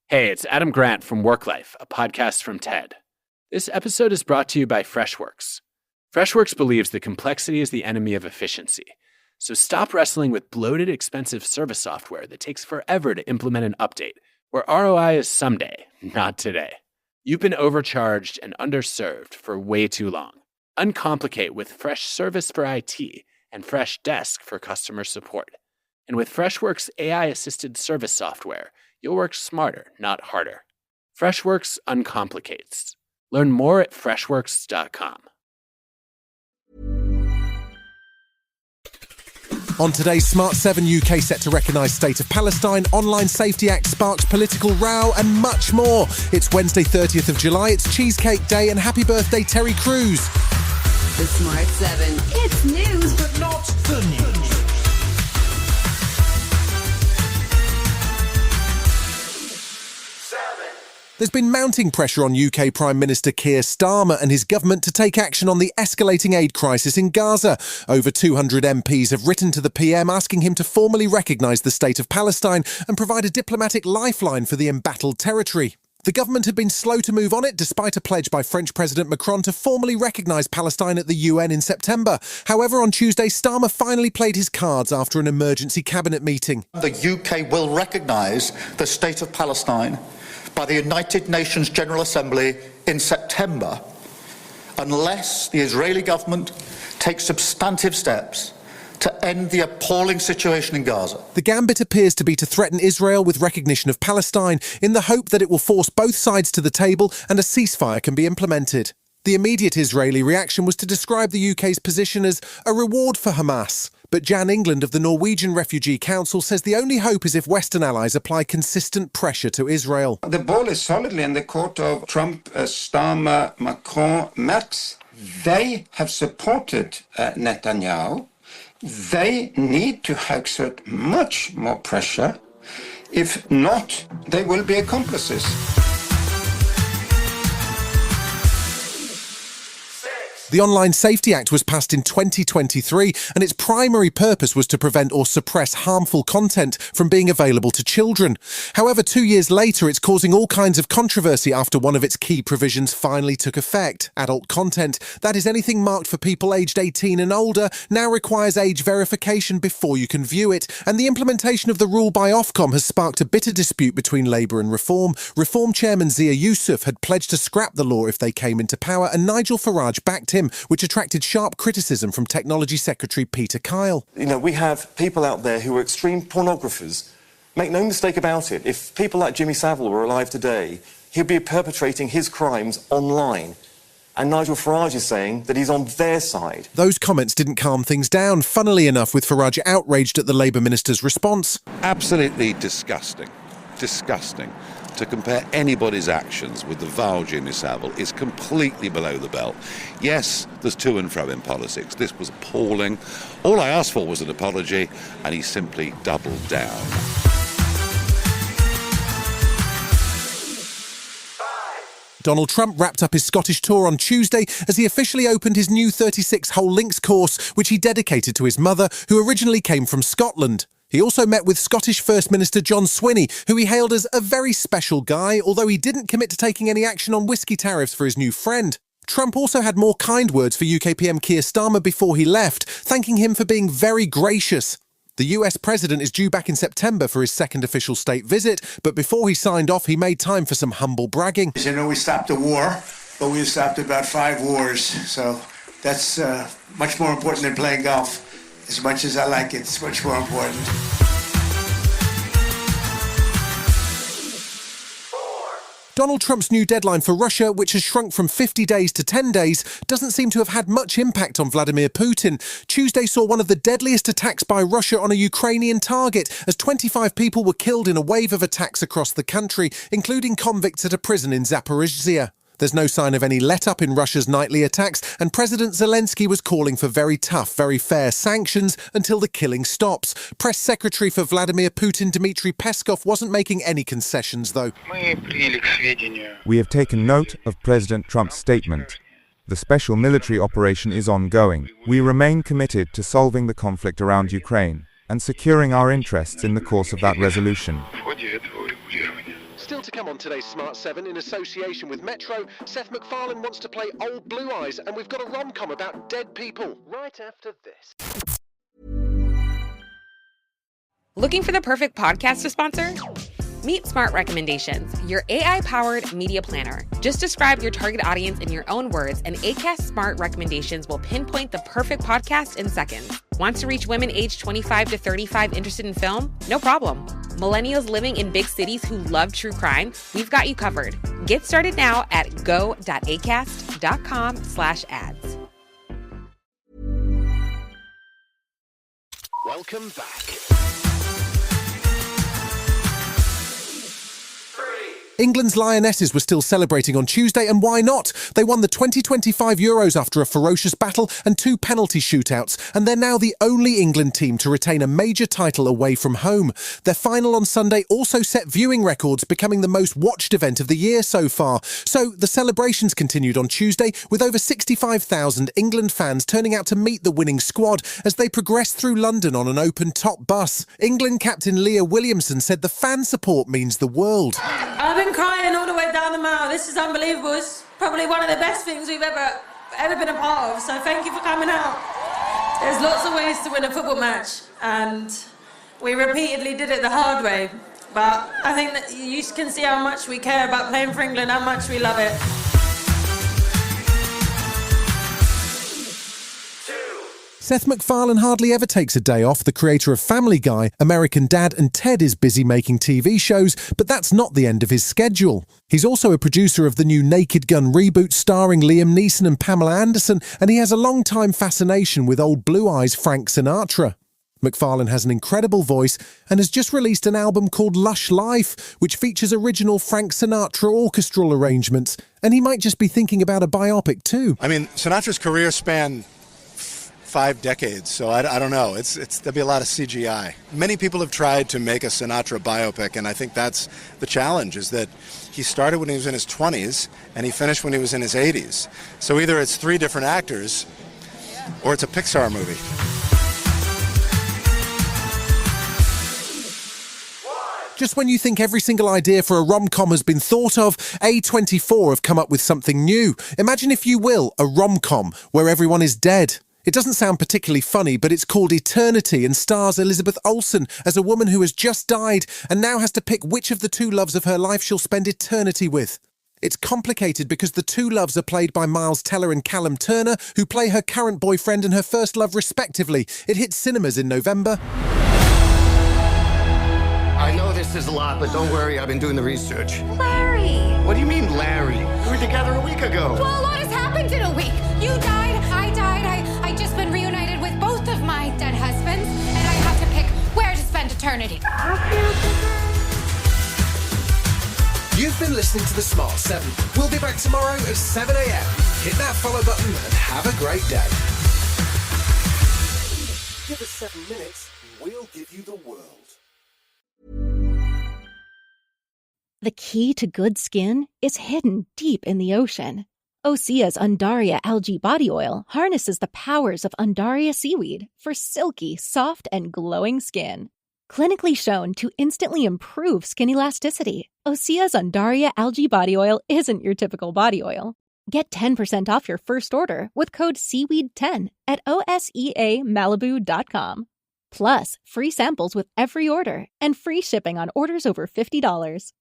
Hey, it's Adam Grant from Work Life, a podcast from TED. This episode is brought to you by Freshworks. Freshworks believes that complexity is the enemy of efficiency. So stop wrestling with bloated, expensive service software that takes forever to implement an update, where ROI is someday, not today. You've been overcharged and underserved for way too long. Uncomplicate with Freshservice for IT and Freshdesk for customer support. And with Freshworks AI-assisted service software, you'll work smarter, not harder. Freshworks uncomplicates. Learn more at freshworks.com. On today's Smart 7, UK set to recognise State of Palestine, Online Safety Act sparks political row and much more. It's Wednesday 30th of July, it's Cheesecake Day, and happy birthday Terry Crews. The Smart 7. It's news, but not the news. There's been mounting pressure on UK Prime Minister Keir Starmer and his government to take action on the escalating aid crisis in Gaza. Over 200 MPs have written to the PM asking him to formally recognise the State of Palestine and provide a diplomatic lifeline for the embattled territory. The government had been slow to move on it, despite a pledge by French President Macron to formally recognise Palestine at the UN in September. However, on Tuesday, Starmer finally played his cards after an emergency cabinet meeting. The UK will recognise the State of Palestine by the United Nations General Assembly in September, unless the Israeli government takes substantive steps to end the appalling situation in Gaza. The gambit appears to be to threaten Israel with recognition of Palestine in the hope that it will force both sides to the table and a ceasefire can be implemented. The immediate Israeli reaction was to describe the UK's position as a reward for Hamas. But Jan England of the Norwegian Refugee Council says the only hope is if Western allies apply consistent pressure to Israel. The ball is solidly in the court of Trump, Starmer, Macron, Merz. They have supported Netanyahu. They need to exert much more pressure. If not, they will be accomplices. The Online Safety Act was passed in 2023, and its primary purpose was to prevent or suppress harmful content from being available to children. However, 2 years later, it's causing all kinds of controversy after one of its key provisions finally took effect. Adult content, that is anything marked for people aged 18 and older, now requires age verification before you can view it, and the implementation of the rule by Ofcom has sparked a bitter dispute between Labour and Reform. Reform Chairman Zia Yousaf had pledged to scrap the law if they came into power, and Nigel Farage backed him, which attracted sharp criticism from Technology Secretary Peter Kyle. You know, we have people out there who are extreme pornographers. Make no mistake about it, if people like Jimmy Savile were alive today, he'd be perpetrating his crimes online. And Nigel Farage is saying that he's on their side. Those comments didn't calm things down, funnily enough, with Farage outraged at the Labour minister's response. Absolutely disgusting. Disgusting. To compare anybody's actions with the vile Jimmy Savile is completely below the belt. Yes, there's to and fro in politics. This was appalling. All I asked for was an apology, and he simply doubled down. Donald Trump wrapped up his Scottish tour on Tuesday as he officially opened his new 36-hole links course, which he dedicated to his mother, who originally came from Scotland. He also met with Scottish First Minister John Swinney, who he hailed as a very special guy, although he didn't commit to taking any action on whisky tariffs for his new friend. Trump also had more kind words for UK PM Keir Starmer before he left, thanking him for being very gracious. The US president is due back in September for his second official state visit, but before he signed off, he made time for some humble bragging. As you know, we stopped a war, but we stopped about 5 wars, so that's much more important than playing golf. As much as I like it, it's much more important. Donald Trump's new deadline for Russia, which has shrunk from 50 days to 10 days, doesn't seem to have had much impact on Vladimir Putin. Tuesday saw one of the deadliest attacks by Russia on a Ukrainian target, as 25 people were killed in a wave of attacks across the country, including convicts at a prison in Zaporizhzhia. There's no sign of any let-up in Russia's nightly attacks, and President Zelensky was calling for very tough, very fair sanctions until the killing stops. Press Secretary for Vladimir Putin, Dmitry Peskov, wasn't making any concessions, though. We have taken note of President Trump's statement. The special military operation is ongoing. We remain committed to solving the conflict around Ukraine and securing our interests in the course of that resolution. Still to come on today's Smart 7, in association with Metro, Seth MacFarlane wants to play Old Blue Eyes, and we've got a rom-com about dead people right after this. Looking for the perfect podcast to sponsor? Meet Smart Recommendations, your AI-powered media planner. Just describe your target audience in your own words, and Acast Smart Recommendations will pinpoint the perfect podcast in seconds. Wants to reach women aged 25 to 35 interested in film? No problem. Millennials living in big cities who love true crime? We've got you covered. Get started now at go.acast.com/ads. Welcome back. England's Lionesses were still celebrating on Tuesday, and why not? They won the 2025 Euros after a ferocious battle and 2 penalty shootouts, and they're now the only England team to retain a major title away from home. Their final on Sunday also set viewing records, becoming the most watched event of the year so far. So the celebrations continued on Tuesday, with over 65,000 England fans turning out to meet the winning squad as they progressed through London on an open-top bus. England captain Leah Williamson said the fan support means the world. I've been crying all the way down the mile. This is unbelievable. It's probably one of the best things we've ever been a part of. So thank you for coming out. There's lots of ways to win a football match, and we repeatedly did it the hard way. But I think that you can see how much we care about playing for England, how much we love it. Seth MacFarlane hardly ever takes a day off. The creator of Family Guy, American Dad and Ted is busy making TV shows, but that's not the end of his schedule. He's also a producer of the new Naked Gun reboot starring Liam Neeson and Pamela Anderson, and he has a long-time fascination with Old Blue Eyes Frank Sinatra. MacFarlane has an incredible voice and has just released an album called Lush Life, which features original Frank Sinatra orchestral arrangements, and he might just be thinking about a biopic too. I mean, Sinatra's career spanned 5 decades, so I don't know. There'll be a lot of CGI. Many people have tried to make a Sinatra biopic, and I think that's the challenge, is that he started when he was in his 20s, and he finished when he was in his 80s. So either it's 3 different actors, or it's a Pixar movie. Just when you think every single idea for a rom-com has been thought of, A24 have come up with something new. Imagine, if you will, a rom-com where everyone is dead. It doesn't sound particularly funny, but it's called Eternity and stars Elizabeth Olsen as a woman who has just died and now has to pick which of the 2 loves of her life she'll spend eternity with. It's complicated because the 2 loves are played by Miles Teller and Callum Turner, who play her current boyfriend and her first love respectively. It hits cinemas in November. I know this is a lot, but don't worry, I've been doing the research. Larry! What do you mean, Larry? We were together a week ago. Well, a lot has happened in a week. You died, I died, I just been reunited with both of my dead husbands, and I have to pick where to spend eternity. You've been listening to The Smart 7. We'll be back tomorrow at 7 a.m. Hit that follow button and have a great day. Give us 7 minutes, we'll give you the world. The key to good skin is hidden deep in the ocean. Osea's Undaria algae body oil harnesses the powers of Undaria seaweed for silky, soft, and glowing skin. Clinically shown to instantly improve skin elasticity, Osea's Undaria algae body oil isn't your typical body oil. Get 10% off your first order with code SEAWEED10 at OSEAMalibu.com. Plus, free samples with every order and free shipping on orders over $50.